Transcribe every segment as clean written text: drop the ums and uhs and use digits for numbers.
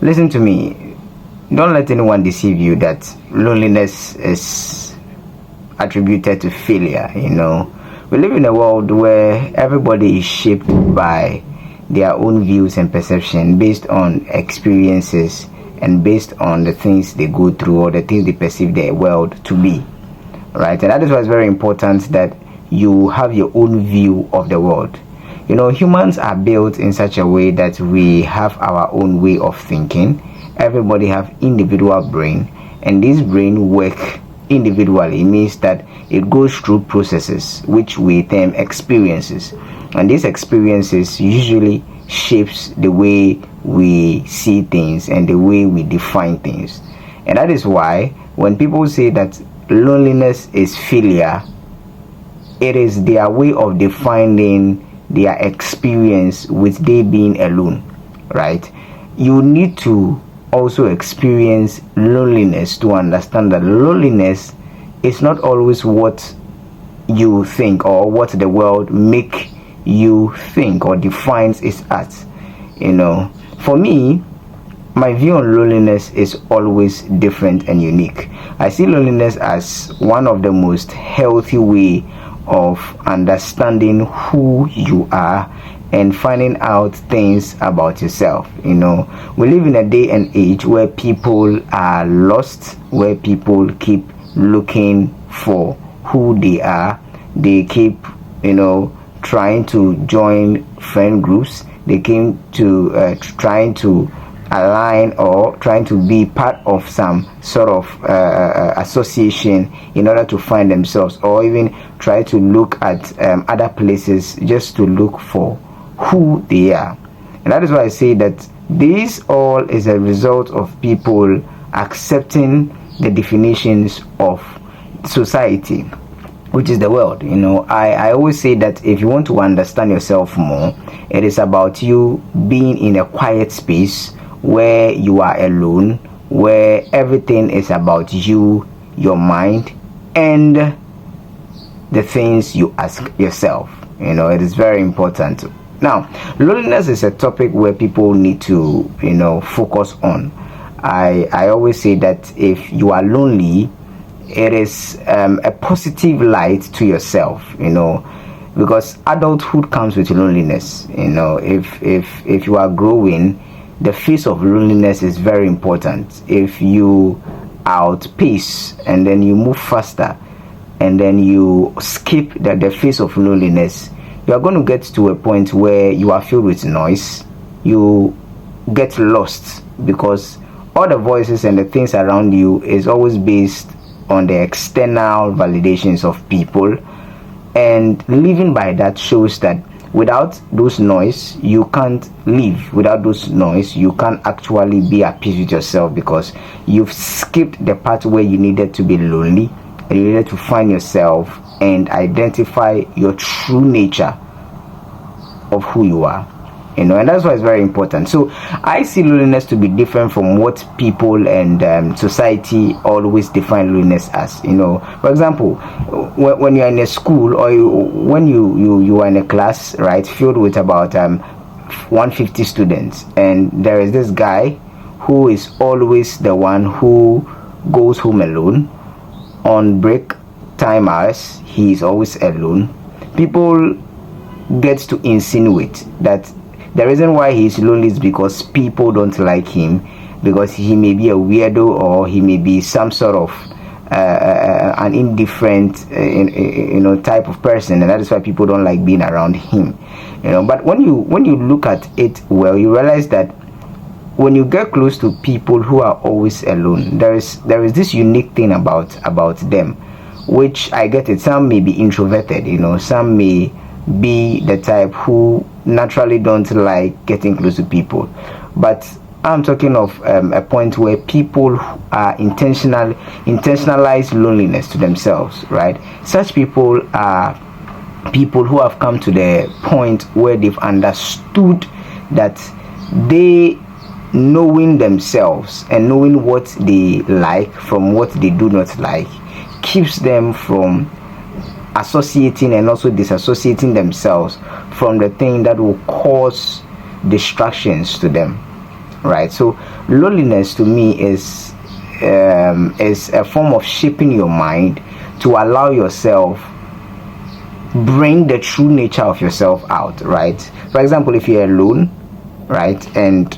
Listen to me. Don't let anyone deceive you that loneliness is attributed to failure. We live in a world where everybody is shaped by their own views and perception based on experiences and based on the things they go through or the things they perceive their world to be, right? And that is why it's very important that you have your own view of the world. Humans are built in such a way that we have our own way of thinking. Everybody have individual brain, and this brain work individually. It means that it goes through processes which we term experiences, and these experiences usually shapes the way we see things and the way we define things. And that is why when people say that loneliness is failure, it is their way of defining their experience with they being alone, right? You need to also experience loneliness to understand that loneliness is not always what you think or what the world make you think or defines it as. For me, my view on loneliness is always different and unique. I see loneliness as one of the most healthy way of understanding who you are and finding out things about yourself. We live in a day and age where people are lost, where people keep looking for who they are. They keep trying to join friend groups. They came to trying to align or trying to be part of some sort of association in order to find themselves, or even try to look at other places just to look for who they are. And that is why I say that this all is a result of people accepting the definitions of society, which is the world. I always say that if you want to understand yourself more, it is about you being in a quiet space where you are alone, where everything is about you, your mind, and the things you ask yourself. It is very important. Now, loneliness is a topic where people need to focus on. I always say that if you are lonely, it is a positive light to yourself, because adulthood comes with loneliness. If you are growing, the face of loneliness is very important. If you outpace and then you move faster and then you skip the face of loneliness, you are going to get to a point where you are filled with noise. You get lost because all the voices and the things around you is always based on the external validations of people, and living by that shows that without those noise you can't live. Without those noise you can't actually be at peace with yourself, because you've skipped the part where you needed to be lonely and you needed to find yourself and identify your true nature of who you are. And that's why it's very important. So I see loneliness to be different from what people and society always define loneliness as. For example, when you're in a school or when you are in a class, right, filled with about 150 students, and there is this guy who is always the one who goes home alone on break time hours. He is always alone. People get to insinuate that the reason why he is lonely is because people don't like him, because he may be a weirdo or he may be some sort of an indifferent type of person, and that is why people don't like being around him. But when you look at it well, you realize that when you get close to people who are always alone, there is this unique thing about them, which I get it. Some may be introverted, some may be the type who naturally don't like getting close to people, but I'm talking of a point where people are intentionalize loneliness to themselves, right? Such people are people who have come to the point where they've understood that they, knowing themselves and knowing what they like from what they do not like, keeps them from associating and also disassociating themselves from the thing that will cause distractions to them. right? So loneliness to me is a form of shaping your mind to allow yourself bring the true nature of yourself out, right? For example, if you're alone, right, and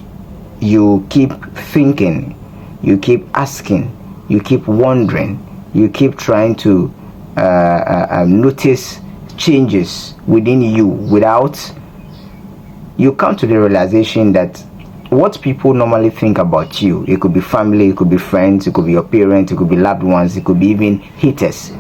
you keep thinking, you keep asking, you keep wondering, you keep trying to notice changes within you without, you come to the realization that what people normally think about you, it could be family, it could be friends, it could be your parents, it could be loved ones, it could be even haters,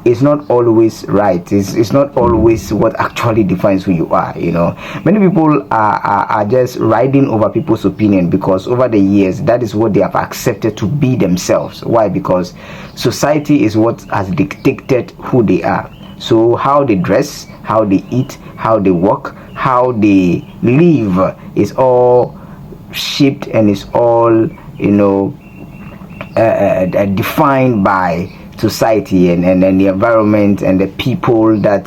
it's not always right. It's not always what actually defines who you are. Many people are just riding over people's opinion because over the years that is what they have accepted to be themselves. Why? Because society is what has dictated who they are. So how they dress, how they eat, how they walk, how they live is all shaped and is all defined by society and the environment and the people that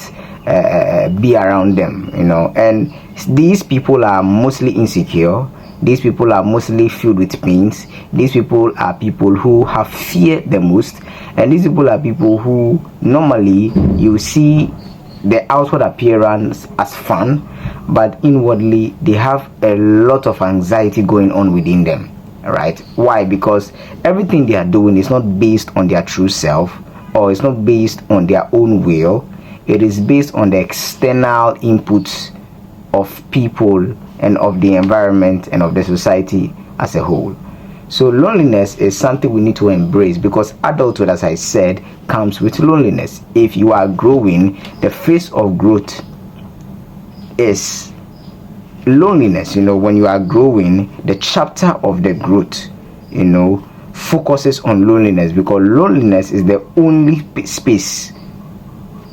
be around them. And these people are mostly insecure, these people are mostly filled with pains, these people are people who have fear the most, and these people are people who normally you see the outward appearance as fun, but inwardly they have a lot of anxiety going on within them. Right? Why? Because everything they are doing is not based on their true self, or it's not based on their own will. It is based on the external inputs of people and of the environment and of the society as a whole. So loneliness is something we need to embrace, because adulthood, as I said, comes with loneliness. If you are growing, the phase of growth is loneliness. When you are growing, the chapter of the growth focuses on loneliness, because loneliness is the only space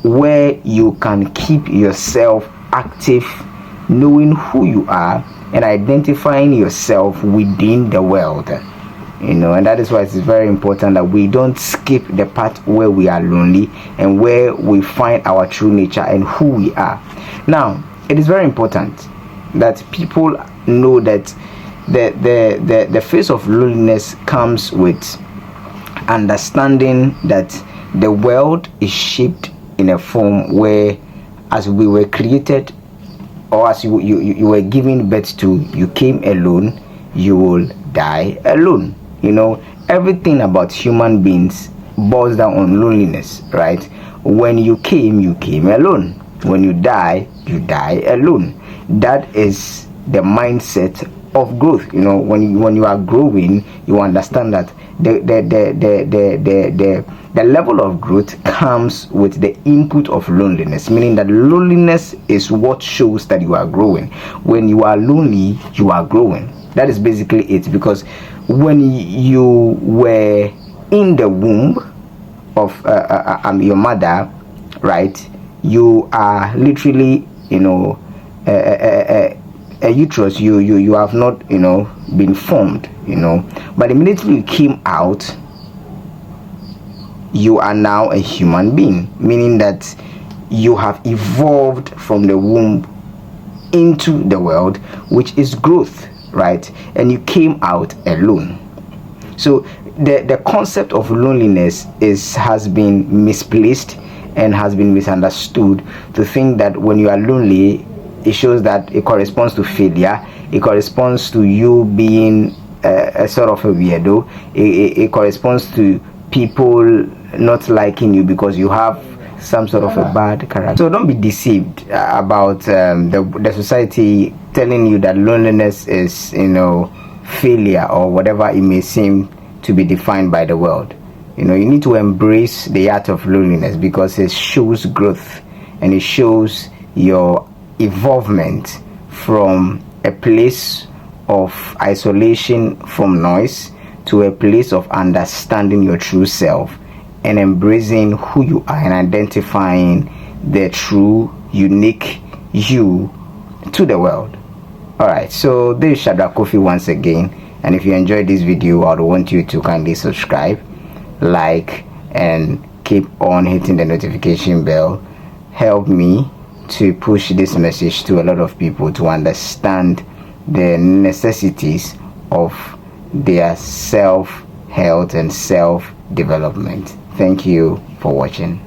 where you can keep yourself active, knowing who you are and identifying yourself within the world. And that is why it's very important that we don't skip the part where we are lonely and where we find our true nature and who we are. Now, it is very important that people know that the face of loneliness comes with understanding that the world is shaped in a form where, as we were created, or as you were given birth to, you came alone, you will die alone. Everything about human beings boils down on loneliness, right? When you came alone. When you die alone. That is the mindset of growth. When you are growing, you understand that the level of growth comes with the input of loneliness, meaning that loneliness is what shows that you are growing. When you are lonely, you are growing. That is basically it, because when you were in the womb of your mother, right, you are literally a uterus. You have not been formed, but immediately you came out, you are now a human being, meaning that you have evolved from the womb into the world, which is growth, right? And you came out alone. So the concept of loneliness has been misplaced and has been misunderstood, to think that when you are lonely, it shows that it corresponds to failure, it corresponds to you being a sort of a weirdo, it corresponds to people not liking you because you have some sort of a bad character. So don't be deceived about the society telling you that loneliness is failure or whatever it may seem to be defined by the world. You need to embrace the art of loneliness, because it shows growth and it shows your evolvement from a place of isolation from noise to a place of understanding your true self and embracing who you are and identifying the true, unique you to the world. Alright, so this is Shadrach Kofi once again, and if you enjoyed this video, I would want you to kindly subscribe, like, and keep on hitting the notification bell. Help me to push this message to a lot of people to understand the necessities of their self health and self development. Thank you for watching.